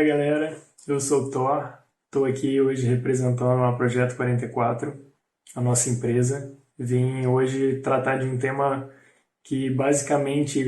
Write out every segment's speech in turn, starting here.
Fala galera, eu sou o Thor, estou aqui hoje representando a Projeto 44, a nossa empresa. Vim hoje tratar de um tema que basicamente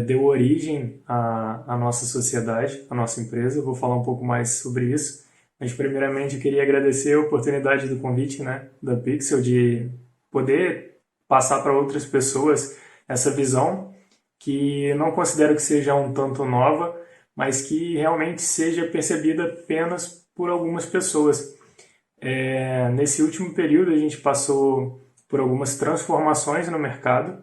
deu origem à nossa sociedade, à nossa empresa. Vou falar um pouco mais sobre isso, mas primeiramente eu queria agradecer a oportunidade do convite, né, da Pixel de poder passar para outras pessoas essa visão que eu não considero que seja um tanto nova, mas que realmente seja percebida apenas por algumas pessoas. Nesse último período, a gente passou por algumas transformações no mercado.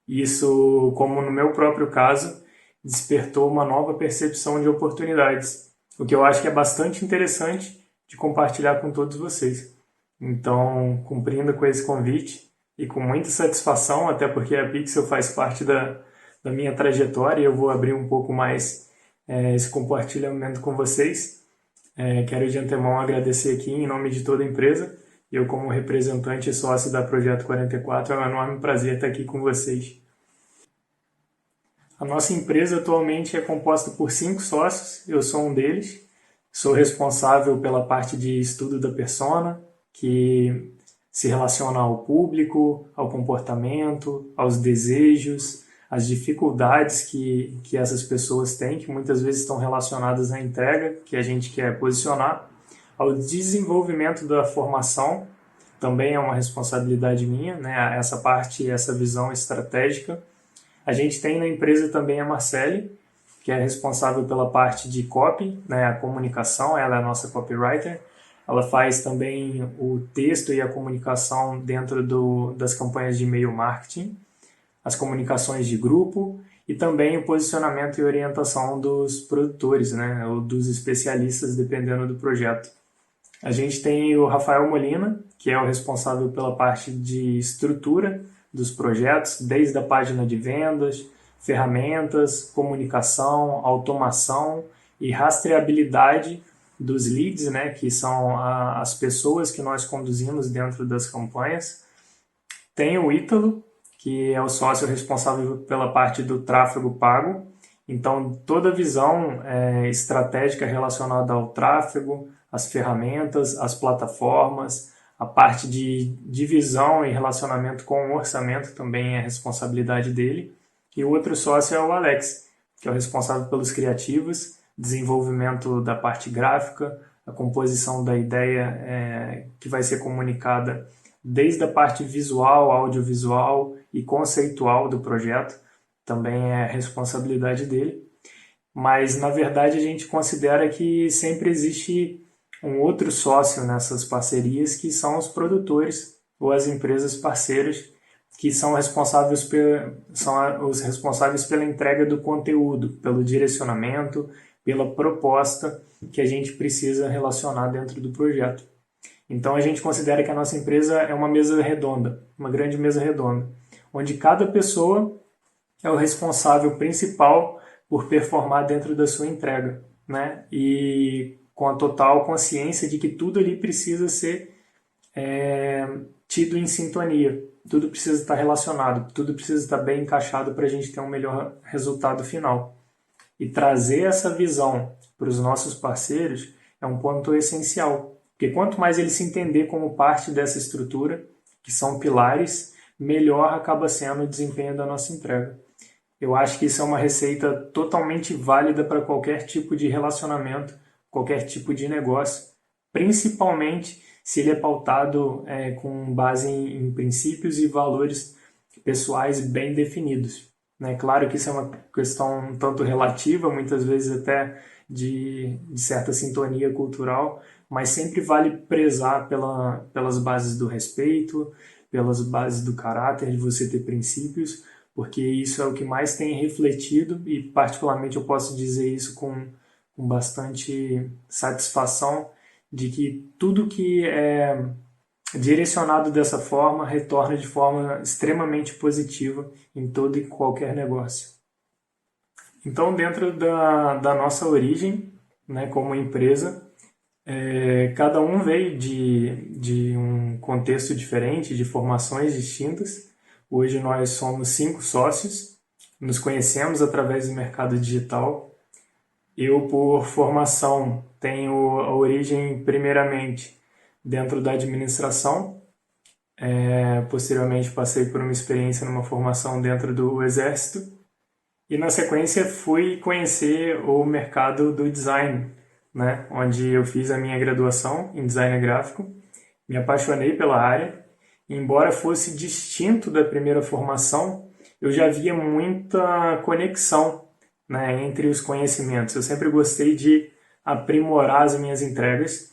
Isso, como no meu próprio caso, despertou uma nova percepção de oportunidades, o que eu acho que é bastante interessante de compartilhar com todos vocês. Então, cumprindo com esse convite e com muita satisfação, até porque a Pixel faz parte da minha trajetória e eu vou abrir um pouco mais esse compartilhamento com vocês. Quero de antemão agradecer aqui em nome de toda a empresa. Eu, como representante e sócio da Projeto 44, é um enorme prazer estar aqui com vocês. A nossa empresa atualmente é composta por 5 sócios, eu sou um deles. Sou responsável pela parte de estudo da persona, que se relaciona ao público, ao comportamento, aos desejos, às dificuldades que essas pessoas têm, que muitas vezes estão relacionadas à entrega que a gente quer posicionar, ao desenvolvimento da formação, também é uma responsabilidade minha, né? Essa parte, essa visão estratégica. A gente tem na empresa também a Marcele, que é responsável pela parte de copy, né, a comunicação, ela é a nossa copywriter. Ela faz também o texto e a comunicação dentro das campanhas de e-mail marketing, as comunicações de grupo e também o posicionamento e orientação dos produtores, né, ou dos especialistas, dependendo do projeto. A gente tem o Rafael Molina, que é o responsável pela parte de estrutura dos projetos, desde a página de vendas, ferramentas, comunicação, automação e rastreabilidade dos leads, né, que são as pessoas que nós conduzimos dentro das campanhas. Tem o Ítalo, que é o sócio responsável pela parte do tráfego pago. Então, toda a visão estratégica relacionada ao tráfego, as ferramentas, as plataformas, a parte de divisão e relacionamento com o orçamento também é responsabilidade dele. E o outro sócio é o Alex, que é o responsável pelos criativos, desenvolvimento da parte gráfica, a composição da ideia que vai ser comunicada desde a parte visual, audiovisual e conceitual do projeto, também é responsabilidade dele. Mas, na verdade, a gente considera que sempre existe um outro sócio nessas parcerias, que são os produtores ou as empresas parceiras, que são os responsáveis pela entrega do conteúdo, pelo direcionamento, pela proposta que a gente precisa relacionar dentro do projeto. Então a gente considera que a nossa empresa é uma mesa redonda, uma grande mesa redonda, onde cada pessoa é o responsável principal por performar dentro da sua entrega, né? E com a total consciência de que tudo ali precisa ser tido em sintonia, tudo precisa estar relacionado, tudo precisa estar bem encaixado para a gente ter um melhor resultado final. E trazer essa visão para os nossos parceiros é um ponto essencial, porque quanto mais ele se entender como parte dessa estrutura, que são pilares, melhor acaba sendo o desempenho da nossa entrega. Eu acho que isso é uma receita totalmente válida para qualquer tipo de relacionamento, qualquer tipo de negócio, principalmente se ele é pautado com base em princípios e valores pessoais bem definidos. Né? Claro que isso é uma questão um tanto relativa, muitas vezes até de certa sintonia cultural, mas sempre vale prezar pelas bases do respeito, pelas bases do caráter, de você ter princípios, porque isso é o que mais tem refletido e particularmente eu posso dizer isso com bastante satisfação de que tudo que é direcionado dessa forma retorna de forma extremamente positiva em todo e qualquer negócio. Então, dentro da nossa origem, né, como empresa, cada um veio de um contexto diferente, de formações distintas. Hoje nós somos 5 sócios, nos conhecemos através do mercado digital. Eu, por formação, tenho a origem, primeiramente, dentro da administração. Posteriormente, passei por uma experiência numa formação dentro do Exército. E, na sequência, fui conhecer o mercado do design, né? Onde eu fiz a minha graduação em design gráfico. Me apaixonei pela área. Embora fosse distinto da primeira formação, eu já via muita conexão, né, entre os conhecimentos. Eu sempre gostei de aprimorar as minhas entregas,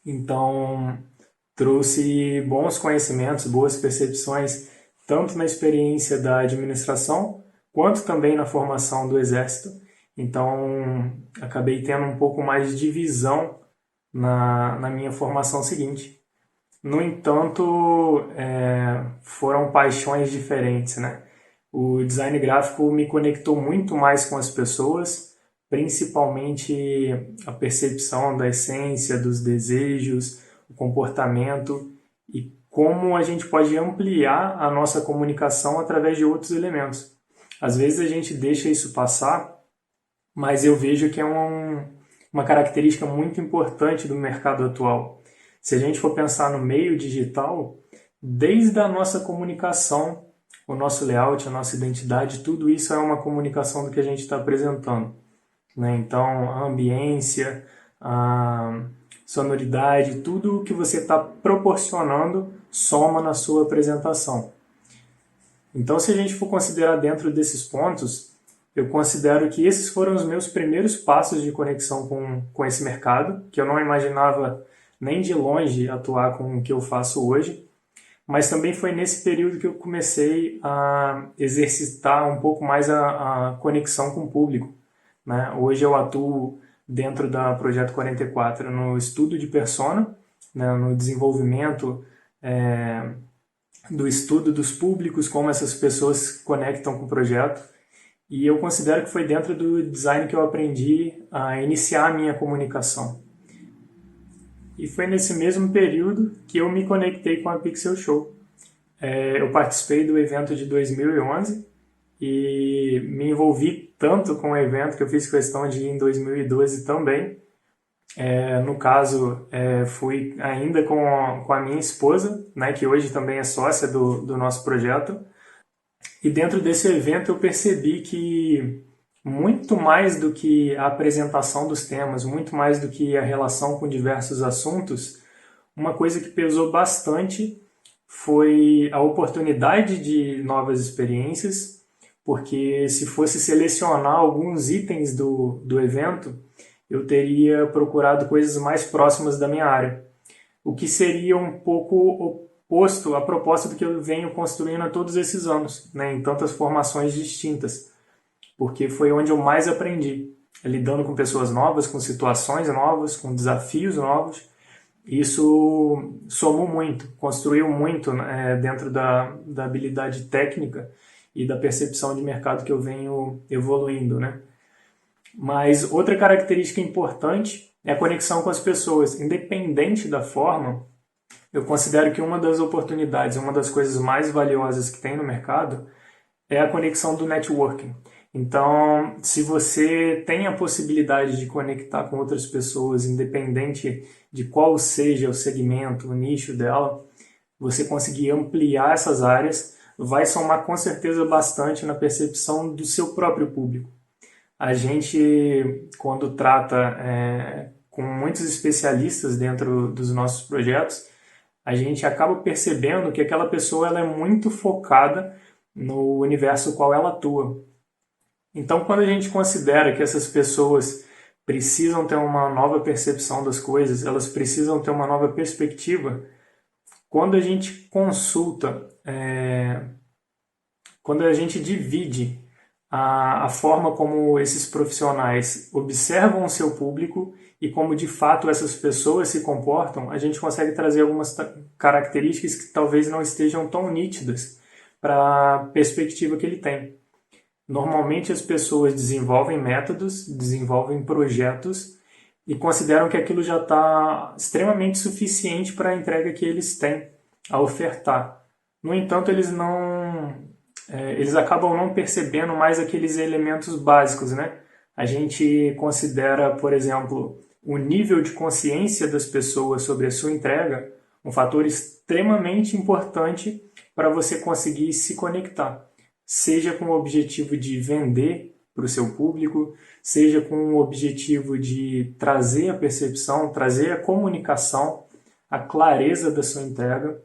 então trouxe bons conhecimentos, boas percepções, tanto na experiência da administração, quanto também na formação do Exército. Então, acabei tendo um pouco mais de visão na minha formação seguinte. No entanto, foram paixões diferentes, né? O design gráfico me conectou muito mais com as pessoas, principalmente a percepção da essência, dos desejos, o comportamento e como a gente pode ampliar a nossa comunicação através de outros elementos. Às vezes a gente deixa isso passar, mas eu vejo que é uma característica muito importante do mercado atual. Se a gente for pensar no meio digital, desde a nossa comunicação, o nosso layout, a nossa identidade, tudo isso é uma comunicação do que a gente está apresentando, né? Então, a ambiência, a sonoridade, tudo o que você está proporcionando soma na sua apresentação. Então, se a gente for considerar dentro desses pontos, eu considero que esses foram os meus primeiros passos de conexão com esse mercado, que eu não imaginava nem de longe atuar com o que eu faço hoje, mas também foi nesse período que eu comecei a exercitar um pouco mais a conexão com o público, né? Hoje eu atuo dentro da Projeto 44 no estudo de persona, né? No desenvolvimento do estudo dos públicos, como essas pessoas se conectam com o projeto. E eu considero que foi dentro do design que eu aprendi a iniciar a minha comunicação. E foi nesse mesmo período que eu me conectei com a Pixel Show. Eu participei do evento de 2011 e me envolvi tanto com o evento que eu fiz questão de ir em 2012 também. No caso, fui ainda com a minha esposa, né, que hoje também é sócia do nosso projeto. E dentro desse evento eu percebi que muito mais do que a apresentação dos temas, muito mais do que a relação com diversos assuntos, uma coisa que pesou bastante foi a oportunidade de novas experiências, porque se fosse selecionar alguns itens do evento, eu teria procurado coisas mais próximas da minha área, o que seria um pouco oposto à proposta do que eu venho construindo há todos esses anos, né, em tantas formações distintas, porque foi onde eu mais aprendi, lidando com pessoas novas, com situações novas, com desafios novos. Isso somou muito, construiu muito, dentro da habilidade técnica e da percepção de mercado que eu venho evoluindo, né? Mas outra característica importante é a conexão com as pessoas. Independente da forma, eu considero que uma das oportunidades, uma das coisas mais valiosas que tem no mercado é a conexão do networking. Então, se você tem a possibilidade de conectar com outras pessoas, independente de qual seja o segmento, o nicho dela, você conseguir ampliar essas áreas, vai somar com certeza bastante na percepção do seu próprio público. A gente, quando trata com muitos especialistas dentro dos nossos projetos, a gente acaba percebendo que aquela pessoa ela é muito focada no universo qual ela atua. Então, quando a gente considera que essas pessoas precisam ter uma nova percepção das coisas, elas precisam ter uma nova perspectiva, quando a gente consulta, quando a gente divide a forma como esses profissionais observam o seu público e como de fato essas pessoas se comportam, a gente consegue trazer algumas características que talvez não estejam tão nítidas para a perspectiva que ele tem. Normalmente as pessoas desenvolvem métodos, desenvolvem projetos e consideram que aquilo já está extremamente suficiente para a entrega que eles têm a ofertar. No entanto, eles acabam não percebendo mais aqueles elementos básicos, né? a gente considera, por exemplo, o nível de consciência das pessoas sobre a sua entrega um fator extremamente importante para você conseguir se conectar, seja com o objetivo de vender para o seu público, seja com o objetivo de trazer a percepção, trazer a comunicação, a clareza da sua entrega.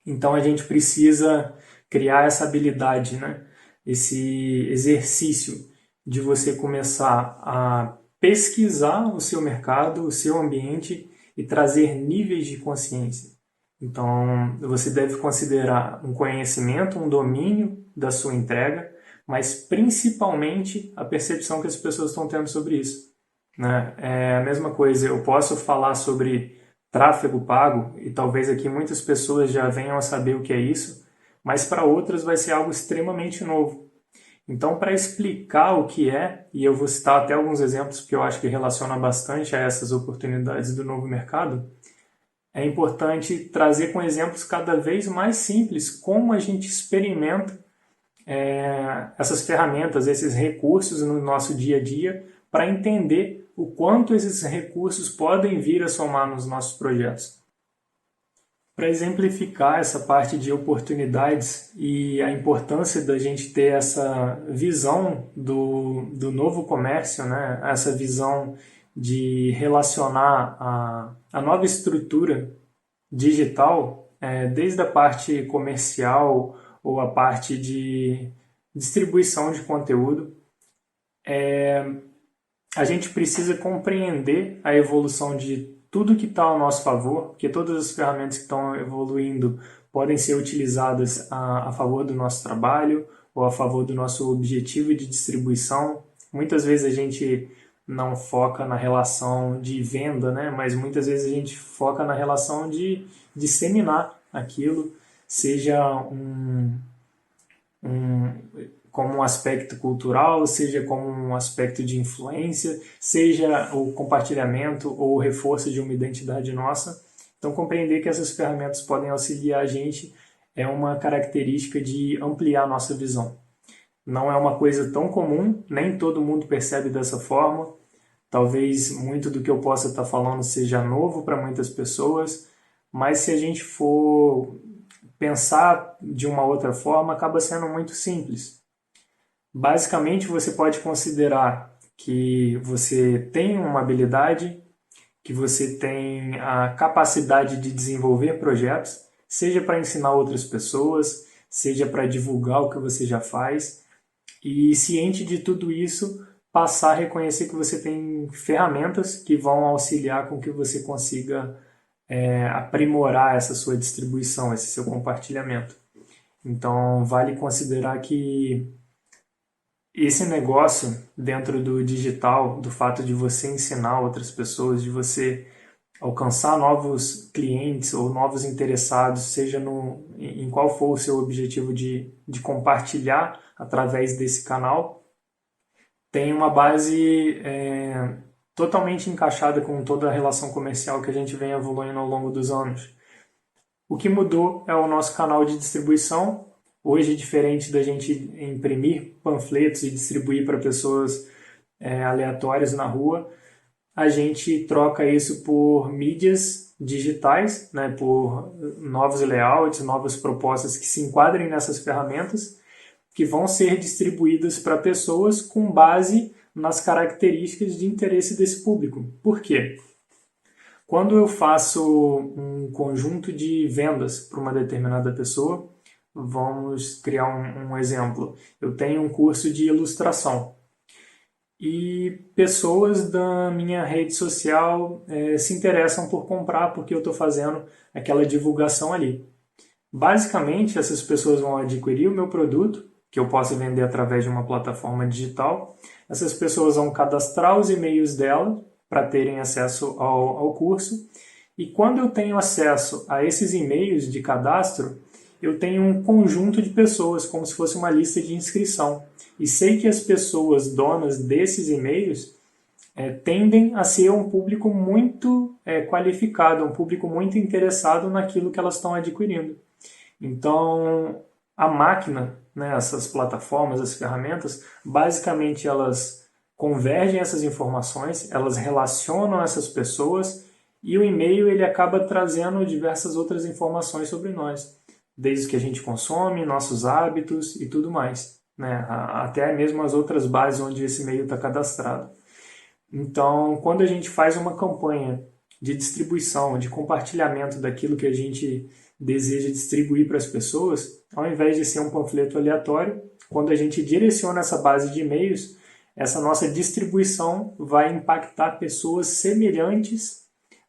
Então a gente precisa criar essa habilidade, né? Esse exercício de você começar a pesquisar o seu mercado, o seu ambiente e trazer níveis de consciência. Então você deve considerar um conhecimento, um domínio da sua entrega, mas principalmente a percepção que as pessoas estão tendo sobre isso, né? É a mesma coisa, eu posso falar sobre tráfego pago, e talvez aqui muitas pessoas já venham a saber o que é isso, mas para outras vai ser algo extremamente novo. Então, para explicar o que é, e eu vou citar até alguns exemplos que eu acho que relaciona bastante a essas oportunidades do novo mercado, é importante trazer com exemplos cada vez mais simples como a gente experimenta essas ferramentas, esses recursos no nosso dia a dia, para entender o quanto esses recursos podem vir a somar nos nossos projetos. Para exemplificar essa parte de oportunidades e a importância da gente ter essa visão do novo comércio, né? Essa visão de relacionar a nova estrutura digital, desde a parte comercial ou a parte de distribuição de conteúdo, a gente precisa compreender a evolução de tudo que está ao nosso favor, porque todas as ferramentas que estão evoluindo podem ser utilizadas a favor do nosso trabalho ou a favor do nosso objetivo de distribuição. Muitas vezes a gente não foca na relação de venda, né? Mas muitas vezes a gente foca na relação de disseminar aquilo, seja como um aspecto cultural, seja como um aspecto de influência, seja o compartilhamento ou o reforço de uma identidade nossa. Então, compreender que essas ferramentas podem auxiliar a gente é uma característica de ampliar a nossa visão. Não é uma coisa tão comum, nem todo mundo percebe dessa forma. Talvez muito do que eu possa estar falando seja novo para muitas pessoas, mas se a gente for pensar de uma outra forma, acaba sendo muito simples. Basicamente, você pode considerar que você tem uma habilidade, que você tem a capacidade de desenvolver projetos, seja para ensinar outras pessoas, seja para divulgar o que você já faz, e ciente de tudo isso, passar a reconhecer que você tem ferramentas que vão auxiliar com que você consiga aprimorar essa sua distribuição, esse seu compartilhamento. Então, vale considerar que esse negócio dentro do digital, do fato de você ensinar outras pessoas, de você alcançar novos clientes ou novos interessados, seja em qual for o seu objetivo de compartilhar através desse canal, tem uma base totalmente encaixada com toda a relação comercial que a gente vem evoluindo ao longo dos anos. O que mudou é o nosso canal de distribuição. Hoje, diferente da gente imprimir panfletos e distribuir para pessoas aleatórias na rua, a gente troca isso por mídias digitais, né, por novos layouts, novas propostas que se enquadrem nessas ferramentas, que vão ser distribuídas para pessoas com base nas características de interesse desse público. Por quê? Quando eu faço um conjunto de vendas para uma determinada pessoa, vamos criar um exemplo. Eu tenho um curso de ilustração e pessoas da minha rede social se interessam por comprar porque eu estou fazendo aquela divulgação ali. Basicamente, essas pessoas vão adquirir o meu produto, que eu posso vender através de uma plataforma digital. Essas pessoas vão cadastrar os e-mails dela para terem acesso ao curso. E quando eu tenho acesso a esses e-mails de cadastro, eu tenho um conjunto de pessoas, como se fosse uma lista de inscrição. E sei que as pessoas donas desses e-mails tendem a ser um público muito qualificado, um público muito interessado naquilo que elas estão adquirindo. Então, a máquina, né, essas plataformas, as ferramentas, basicamente elas convergem essas informações, elas relacionam essas pessoas e o e-mail ele acaba trazendo diversas outras informações sobre nós, desde o que a gente consome, nossos hábitos e tudo mais, né? Até mesmo as outras bases onde esse e-mail está cadastrado. Então, quando a gente faz uma campanha de distribuição, de compartilhamento daquilo que a gente deseja distribuir para as pessoas, ao invés de ser um panfleto aleatório, quando a gente direciona essa base de e-mails, essa nossa distribuição vai impactar pessoas semelhantes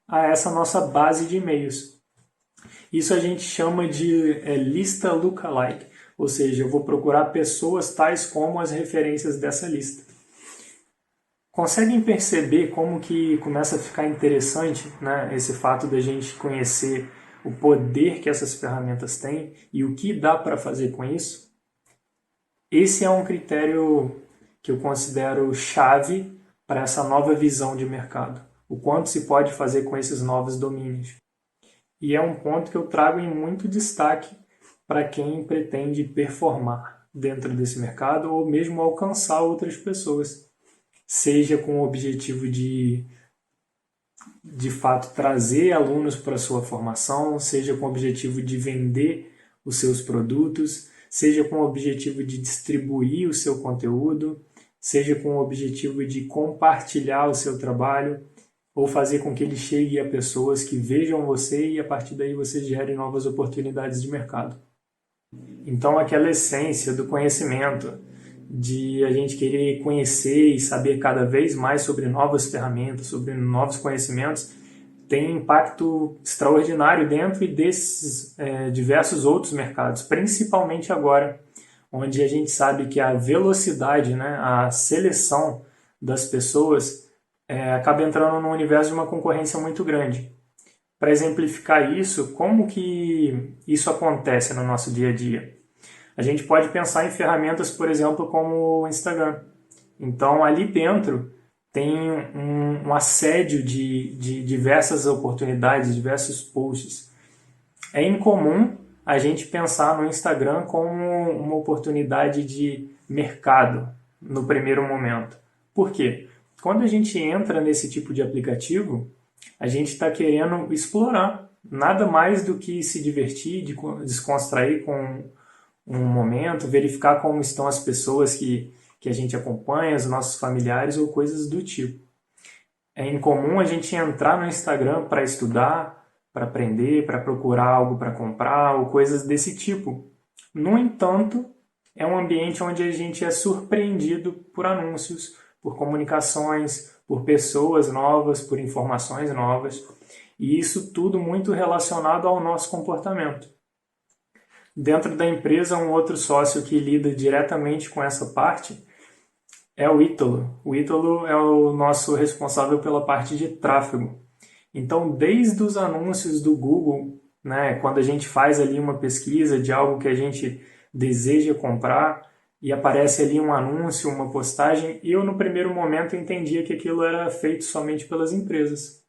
a essa nossa base de e-mails. Isso a gente chama de lista lookalike, ou seja, eu vou procurar pessoas tais como as referências dessa lista. Conseguem perceber como que começa a ficar interessante, né, esse fato da gente conhecer o poder que essas ferramentas têm e o que dá para fazer com isso? Esse é um critério que eu considero chave para essa nova visão de mercado. O quanto se pode fazer com esses novos domínios. E é um ponto que eu trago em muito destaque para quem pretende performar dentro desse mercado ou mesmo alcançar outras pessoas. Seja com o objetivo de fato, trazer alunos para a sua formação, seja com o objetivo de vender os seus produtos, seja com o objetivo de distribuir o seu conteúdo, seja com o objetivo de compartilhar o seu trabalho ou fazer com que ele chegue a pessoas que vejam você e a partir daí você gere novas oportunidades de mercado. Então, aquela essência do conhecimento, de a gente querer conhecer e saber cada vez mais sobre novas ferramentas, sobre novos conhecimentos, tem impacto extraordinário dentro desses diversos outros mercados, principalmente agora, onde a gente sabe que a velocidade, né, a seleção das pessoas acaba entrando no universo de uma concorrência muito grande. Para exemplificar isso, como que isso acontece no nosso dia a dia? A gente pode pensar em ferramentas, por exemplo, como o Instagram. Então, ali dentro tem um assédio de diversas oportunidades, diversos posts. É incomum a gente pensar no Instagram como uma oportunidade de mercado no primeiro momento. Por quê? Quando a gente entra nesse tipo de aplicativo, a gente está querendo explorar. Nada mais do que se divertir, descontrair com um momento, verificar como estão as pessoas que a gente acompanha, os nossos familiares ou coisas do tipo. É incomum a gente entrar no Instagram para estudar, para aprender, para procurar algo para comprar ou coisas desse tipo. No entanto, é um ambiente onde a gente é surpreendido por anúncios, por comunicações, por pessoas novas, por informações novas, e isso tudo muito relacionado ao nosso comportamento. Dentro da empresa, um outro sócio que lida diretamente com essa parte é o Ítalo. O Ítalo é o nosso responsável pela parte de tráfego. Então, desde os anúncios do Google, né, quando a gente faz ali uma pesquisa de algo que a gente deseja comprar e aparece ali um anúncio, uma postagem, eu no primeiro momento entendia que aquilo era feito somente pelas empresas.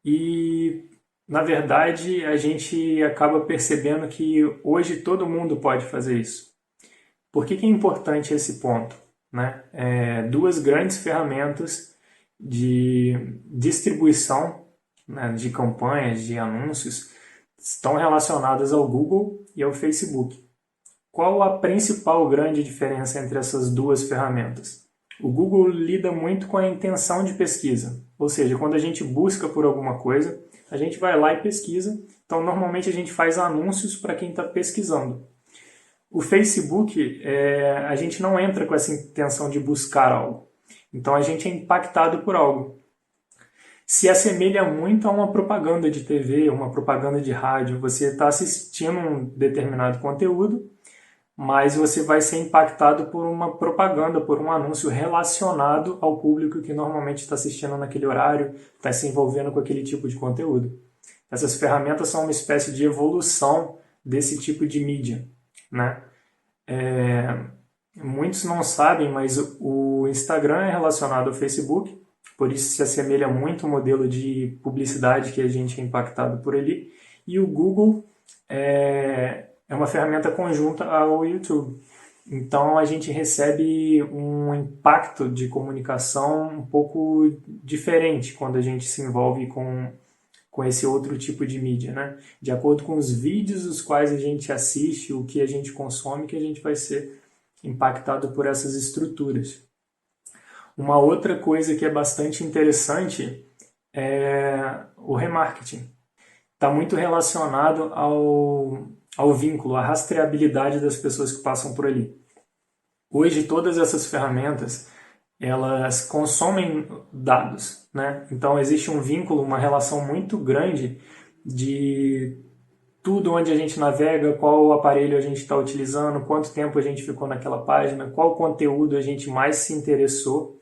E na verdade, a gente acaba percebendo que hoje todo mundo pode fazer isso. Por que é importante esse ponto? Né? Duas grandes ferramentas de distribuição, né, de campanhas, de anúncios, estão relacionadas ao Google e ao Facebook. Qual a principal grande diferença entre essas duas ferramentas? O Google lida muito com a intenção de pesquisa, ou seja, quando a gente busca por alguma coisa, a gente vai lá e pesquisa. Então, normalmente a gente faz anúncios para quem está pesquisando. O Facebook, a gente não entra com essa intenção de buscar algo. Então, a gente é impactado por algo. Se assemelha muito a uma propaganda de TV, uma propaganda de rádio. Você está assistindo um determinado conteúdo, mas você vai ser impactado por uma propaganda, por um anúncio relacionado ao público que normalmente está assistindo naquele horário, está se envolvendo com aquele tipo de conteúdo. Essas ferramentas são uma espécie de evolução desse tipo de mídia, né? Muitos não sabem, mas o Instagram é relacionado ao Facebook, por isso se assemelha muito ao modelo de publicidade que a gente é impactado por ali, e o Google é uma ferramenta conjunta ao YouTube. Então a gente recebe um impacto de comunicação um pouco diferente quando a gente se envolve com esse outro tipo de mídia, né? De acordo com os vídeos os quais a gente assiste, o que a gente consome, que a gente vai ser impactado por essas estruturas. Uma outra coisa que é bastante interessante é o remarketing. Está muito relacionado ao vínculo, à rastreabilidade das pessoas que passam por ali. Hoje, todas essas ferramentas, elas consomem dados, né? Então, existe um vínculo, uma relação muito grande de tudo onde a gente navega, qual aparelho a gente está utilizando, quanto tempo a gente ficou naquela página, qual conteúdo a gente mais se interessou,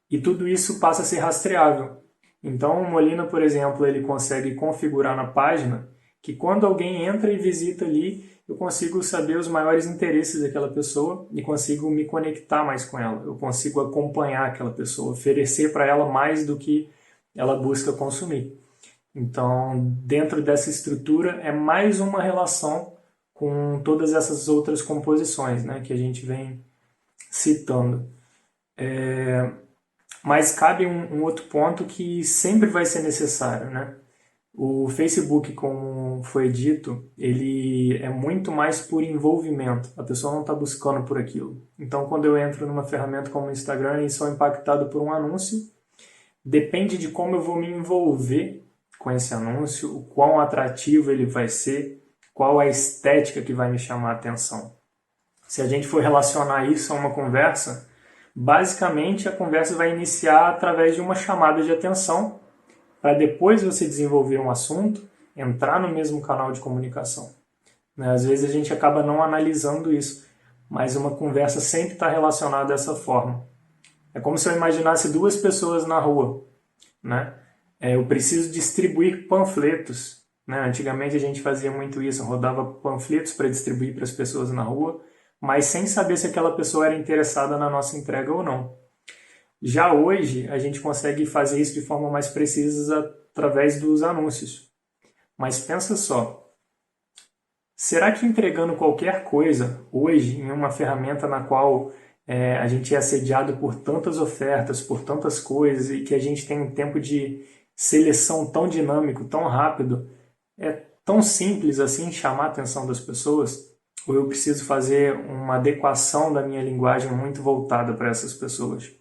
e tudo isso passa a ser rastreável. Então, o Molina, por exemplo, ele consegue configurar na página que quando alguém entra e visita ali, eu consigo saber os maiores interesses daquela pessoa e consigo me conectar mais com ela. Eu consigo acompanhar aquela pessoa, oferecer para ela mais do que ela busca consumir. Então, dentro dessa estrutura, é mais uma relação com todas essas outras composições, né, que a gente vem citando. Mas cabe um outro ponto que sempre vai ser necessário, né? O Facebook, como foi dito, ele é muito mais por envolvimento. A pessoa não está buscando por aquilo. Então, quando eu entro numa ferramenta como o Instagram e sou impactado por um anúncio, depende de como eu vou me envolver com esse anúncio, o quão atrativo ele vai ser, qual a estética que vai me chamar a atenção. Se a gente for relacionar isso a uma conversa, basicamente a conversa vai iniciar através de uma chamada de atenção, para depois você desenvolver um assunto, entrar no mesmo canal de comunicação. Às vezes a gente acaba não analisando isso, mas uma conversa sempre está relacionada dessa forma. É como se eu imaginasse duas pessoas na rua, né? Eu preciso distribuir panfletos, né? Antigamente a gente fazia muito isso, rodava panfletos para distribuir para as pessoas na rua, mas sem saber se aquela pessoa era interessada na nossa entrega ou não. Já hoje, a gente consegue fazer isso de forma mais precisa através dos anúncios. Mas pensa só, será que entregando qualquer coisa hoje em uma ferramenta na qual a gente é assediado por tantas ofertas, por tantas coisas e que a gente tem um tempo de seleção tão dinâmico, tão rápido, é tão simples assim chamar a atenção das pessoas? Ou eu preciso fazer uma adequação da minha linguagem muito voltada para essas pessoas?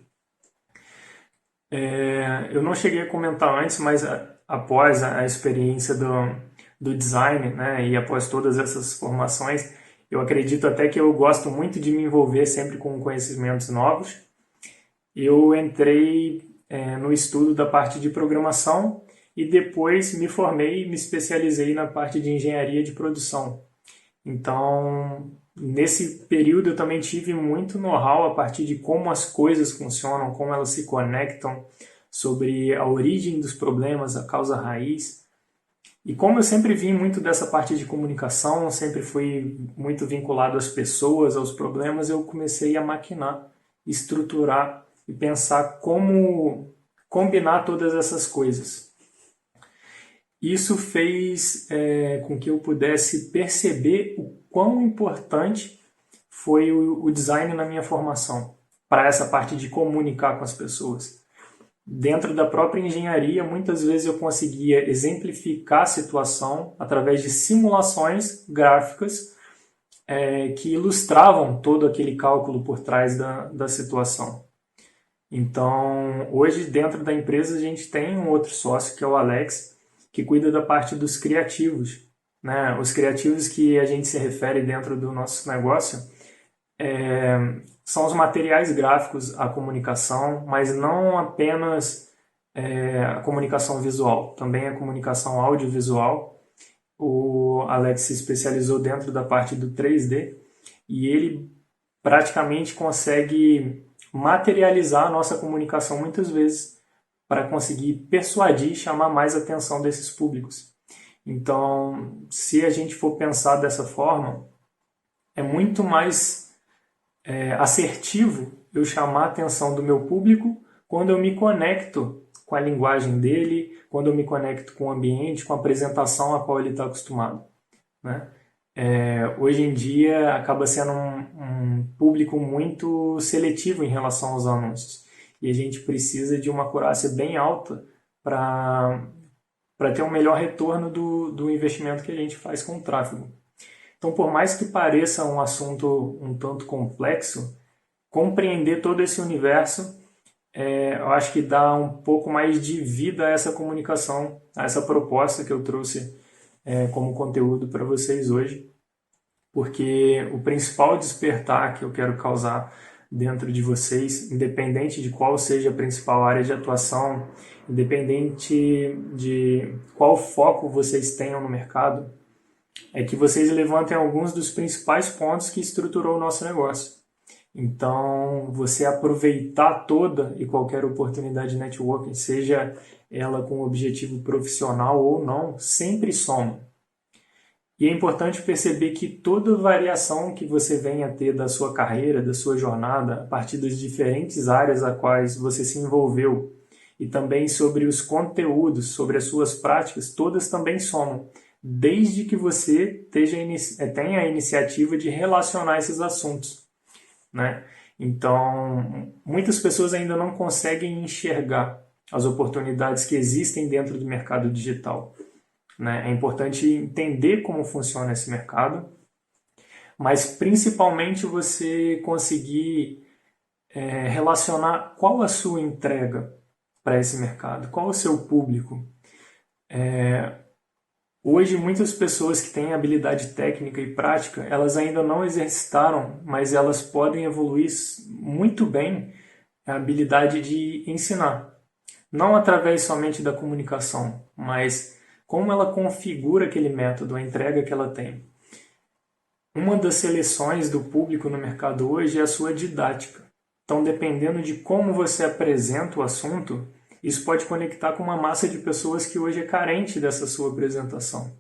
Eu não cheguei a comentar antes, mas após a experiência do design, né, e após todas essas formações, eu acredito até que eu gosto muito de me envolver sempre com conhecimentos novos. Eu entrei no estudo da parte de programação e depois me formei e me especializei na parte de engenharia de produção. Então, nesse período eu também tive muito know-how a partir de como as coisas funcionam, como elas se conectam, sobre a origem dos problemas, a causa raiz. E como eu sempre vim muito dessa parte de comunicação, sempre fui muito vinculado às pessoas, aos problemas, eu comecei a maquinar, estruturar e pensar como combinar todas essas coisas. Isso fez com que eu pudesse perceber o quão importante foi o design na minha formação, para essa parte de comunicar com as pessoas. Dentro da própria engenharia, muitas vezes eu conseguia exemplificar a situação através de simulações gráficas que ilustravam todo aquele cálculo por trás da situação. Então, hoje dentro da empresa a gente tem um outro sócio, que é o Alex, que cuida da parte dos criativos, né? Os criativos que a gente se refere dentro do nosso negócio são os materiais gráficos, a comunicação, mas não apenas a comunicação visual, também a comunicação audiovisual. O Alex se especializou dentro da parte do 3D e ele praticamente consegue materializar a nossa comunicação muitas vezes para conseguir persuadir e chamar mais atenção desses públicos. Então, se a gente for pensar dessa forma, é muito mais assertivo eu chamar a atenção do meu público quando eu me conecto com a linguagem dele, quando eu me conecto com o ambiente, com a apresentação a qual ele está acostumado, né? hoje em dia acaba sendo um público muito seletivo em relação aos anúncios. E a gente precisa de uma acurácia bem alta para ter um melhor retorno do investimento que a gente faz com o tráfego. Então, por mais que pareça um assunto um tanto complexo, compreender todo esse universo, eu acho que dá um pouco mais de vida a essa comunicação, a essa proposta que eu trouxe como conteúdo para vocês hoje, porque o principal despertar que eu quero causar dentro de vocês, independente de qual seja a principal área de atuação, independente de qual foco vocês tenham no mercado, é que vocês levantem alguns dos principais pontos que estruturou o nosso negócio. Então, você aproveitar toda e qualquer oportunidade de networking, seja ela com objetivo profissional ou não, sempre soma. E é importante perceber que toda variação que você venha a ter da sua carreira, da sua jornada, a partir das diferentes áreas a quais você se envolveu, e também sobre os conteúdos, sobre as suas práticas, todas também somam, desde que você tenha a iniciativa de relacionar esses assuntos, né? Então, muitas pessoas ainda não conseguem enxergar as oportunidades que existem dentro do mercado digital, né? É importante entender como funciona esse mercado, mas principalmente você conseguir relacionar qual a sua entrega para esse mercado, qual o seu público. Hoje, muitas pessoas que têm habilidade técnica e prática, elas ainda não exercitaram, mas elas podem evoluir muito bem a habilidade de ensinar. Não através somente da comunicação, mas como ela configura aquele método, a entrega que ela tem. Uma das seleções do público no mercado hoje é a sua didática. Então, dependendo de como você apresenta o assunto, isso pode conectar com uma massa de pessoas que hoje é carente dessa sua apresentação.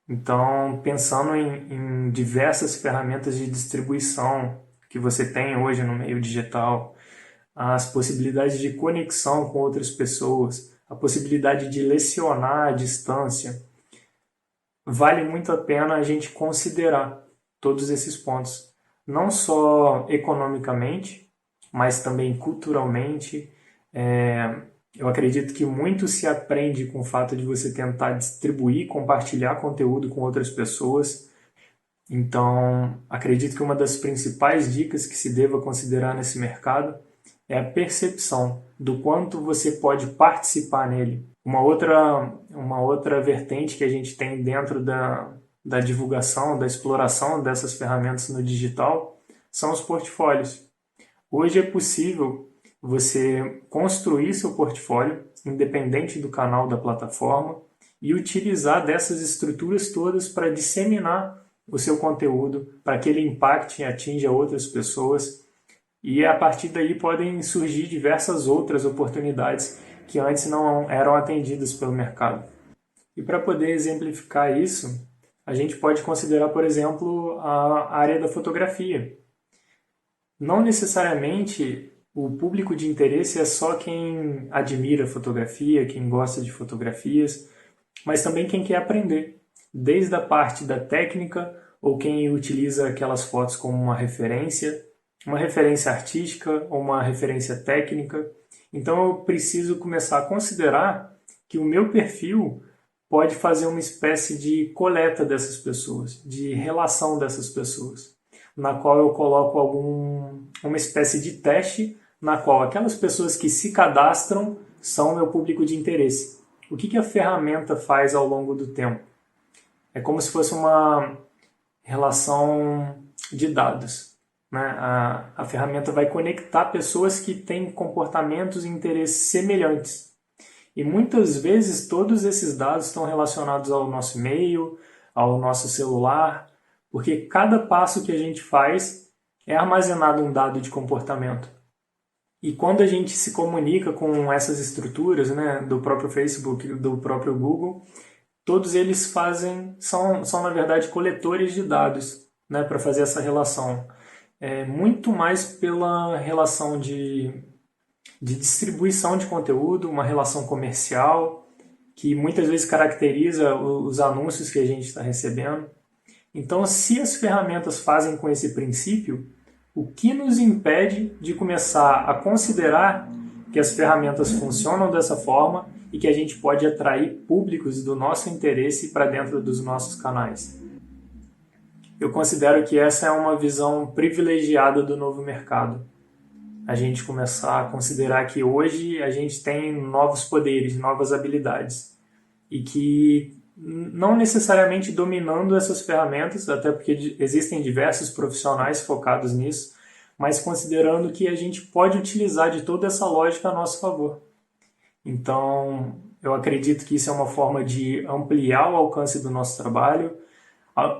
Então, pensando em diversas ferramentas de distribuição que você tem hoje no meio digital, as possibilidades de conexão com outras pessoas, a possibilidade de lecionar à distância, vale muito a pena a gente considerar todos esses pontos, não só economicamente, mas também culturalmente. Eu acredito que muito se aprende com o fato de você tentar distribuir, compartilhar conteúdo com outras pessoas. Então, acredito que uma das principais dicas que se deva considerar nesse mercado é a percepção do quanto você pode participar nele. Uma outra vertente que a gente tem dentro da divulgação, da exploração dessas ferramentas no digital, são os portfólios. Hoje é possível você construir seu portfólio, independente do canal da plataforma, e utilizar dessas estruturas todas para disseminar o seu conteúdo, para que ele impacte e atinja outras pessoas. E a partir daí podem surgir diversas outras oportunidades que antes não eram atendidas pelo mercado. E para poder exemplificar isso, a gente pode considerar, por exemplo, a área da fotografia. Não necessariamente o público de interesse é só quem admira fotografia, quem gosta de fotografias, mas também quem quer aprender, desde a parte da técnica ou quem utiliza aquelas fotos como uma referência artística ou uma referência técnica. Então eu preciso começar a considerar que o meu perfil pode fazer uma espécie de coleta dessas pessoas, de relação dessas pessoas, na qual eu coloco uma espécie de teste na qual aquelas pessoas que se cadastram são meu público de interesse. O que a ferramenta faz ao longo do tempo? É como se fosse uma relação de dados, né? A ferramenta vai conectar pessoas que têm comportamentos e interesses semelhantes. E muitas vezes todos esses dados estão relacionados ao nosso e-mail, ao nosso celular, porque cada passo que a gente faz é armazenado um dado de comportamento. E quando a gente se comunica com essas estruturas, né, do próprio Facebook, do próprio Google, todos eles são na verdade coletores de dados, né, para fazer essa relação. Muito mais pela relação de distribuição de conteúdo, uma relação comercial, que muitas vezes caracteriza os anúncios que a gente está recebendo. Então, se as ferramentas fazem com esse princípio, o que nos impede de começar a considerar que as ferramentas funcionam dessa forma e que a gente pode atrair públicos do nosso interesse para dentro dos nossos canais? Eu considero que essa é uma visão privilegiada do novo mercado. A gente começar a considerar que hoje a gente tem novos poderes, novas habilidades e que não necessariamente dominando essas ferramentas, até porque existem diversos profissionais focados nisso, mas considerando que a gente pode utilizar de toda essa lógica a nosso favor. Então, eu acredito que isso é uma forma de ampliar o alcance do nosso trabalho,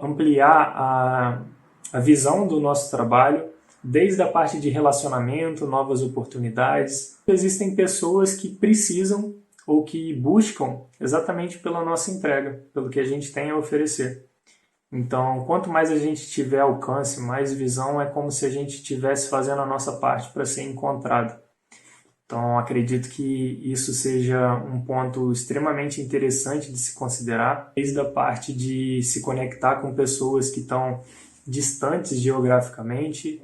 ampliar a visão do nosso trabalho, desde a parte de relacionamento, novas oportunidades. Existem pessoas que precisam ou que buscam exatamente pela nossa entrega, pelo que a gente tem a oferecer. Então, quanto mais a gente tiver alcance, mais visão, é como se a gente estivesse fazendo a nossa parte para ser encontrado. Então, acredito que isso seja um ponto extremamente interessante de se considerar, desde a parte de se conectar com pessoas que estão distantes geograficamente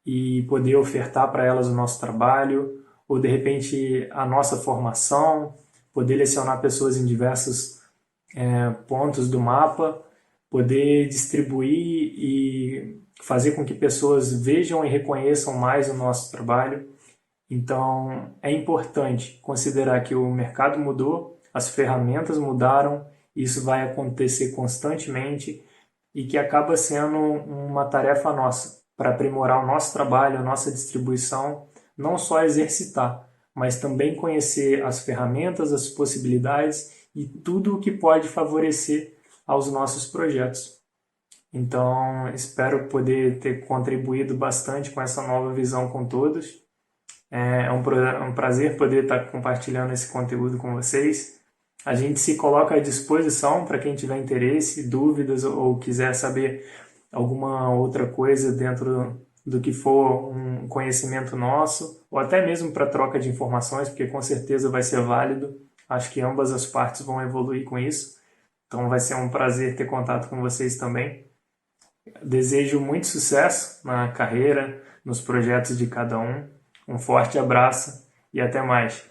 e poder ofertar para elas o nosso trabalho, ou de repente a nossa formação, poder lecionar pessoas em diversos pontos do mapa, poder distribuir e fazer com que pessoas vejam e reconheçam mais o nosso trabalho. Então, é importante considerar que o mercado mudou, as ferramentas mudaram, isso vai acontecer constantemente e que acaba sendo uma tarefa nossa para aprimorar o nosso trabalho, a nossa distribuição, não só exercitar, mas também conhecer as ferramentas, as possibilidades e tudo o que pode favorecer aos nossos projetos. Então, espero poder ter contribuído bastante com essa nova visão com todos. É um prazer poder estar compartilhando esse conteúdo com vocês. A gente se coloca à disposição para quem tiver interesse, dúvidas ou quiser saber alguma outra coisa dentro do que for um conhecimento nosso, ou até mesmo para troca de informações, porque com certeza vai ser válido. Acho que ambas as partes vão evoluir com isso. Então vai ser um prazer ter contato com vocês também. Desejo muito sucesso na carreira, nos projetos de cada um. Um forte abraço e até mais.